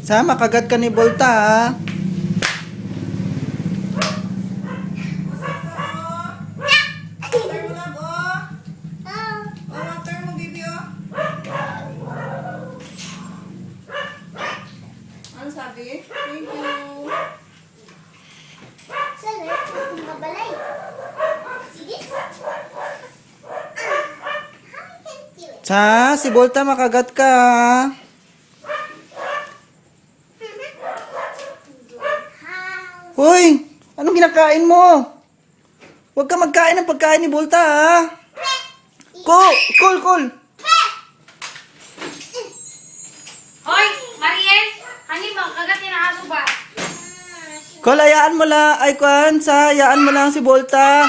Sa makagat ka ni Volta ha. Ano sabi? Thank you. Sana, kung mabalay. Sige. Sa, si Volta makagat ka ha. Hoy, anong kinakain mo? Huwag ka magkain ng pagkain ni Volta ha. Cool. Hoy, Mariel! Hani, makagat ni na aso ba? Col, hayaan mo lang. Ay, Kwan, sa, hayaan mo lang si Volta.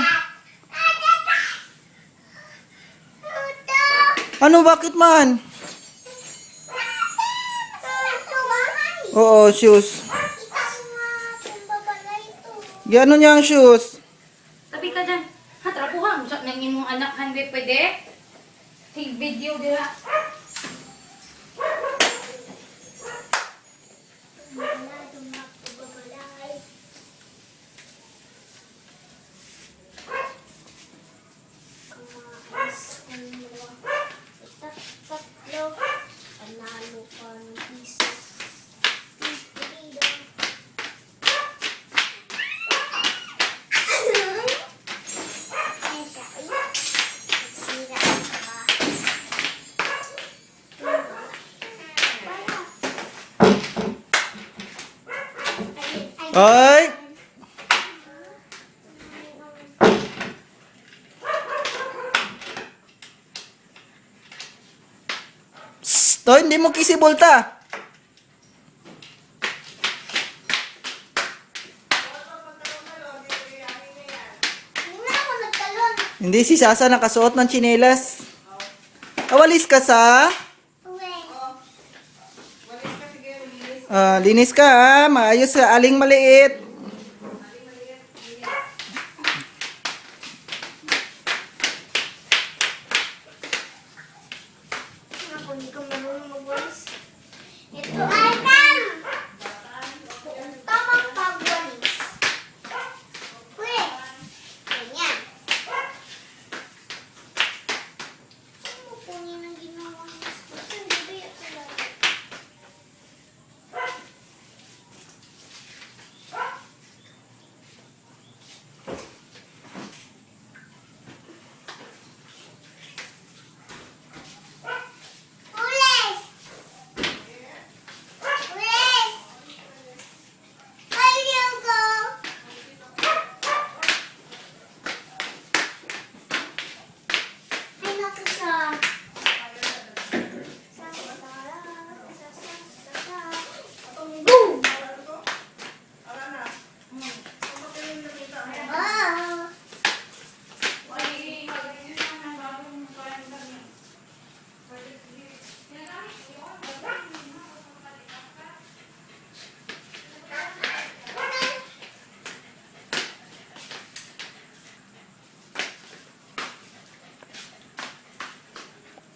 Ano, bakit man? Oo, shoes. Gano'n niya ang shoes. Tabi ka dyan. Ha, trapuhan. Usap ng imong anak, hanbe, pwede? Take video dira. Ay! Psst, Toy, hindi mo kisi Volta. Hindi si Sasa nakasuot ng tsinelas. Awalis ka sa? Linis ka ha. Maayos sa aling maliit. Hindi ko marunong mag-walis. Ito ay tam! Tamang pag-walis. Wait! Ganyan. Ano po niya nang ginawa ng gusto? Hindi ba yan talaga? Ulis! Ulis! Ayoko! Ay, naku siya. Boom! Ah!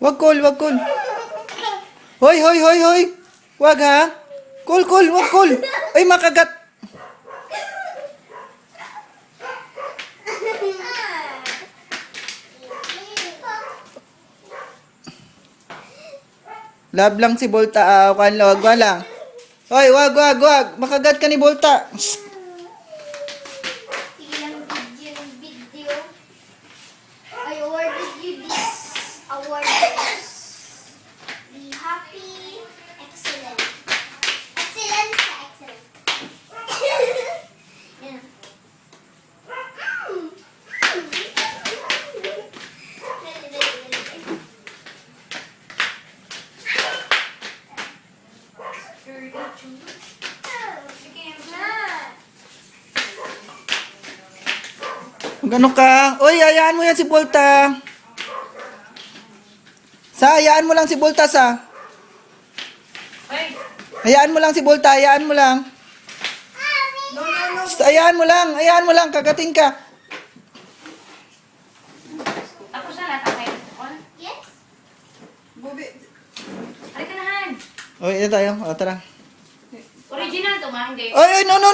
Wag, Col, wag, Col. Hoy. Wag ha. Col, wag, Col. Ay, makagat. Love lang si Volta. Kwan lang, wag lang. Hoy, wag. Makagat ka ni Volta. Ilang video. I awarded you this award. Be happy, excellent. Excellent sa excellent. Yan. Gano ka? Oy, hayaan mo yan si Volta. Sa, hayaan mo lang si Volta, sa. Hoy, Hayaan mo lang si Volta, hayaan mo lang. Hayaan mo lang, kagating ka. tapos na lahat ang kayo. Yes? Bubi. Halika na, Han. Oy, ito tayo. O, tara. Original to, ma, hindi. Ay, no, no,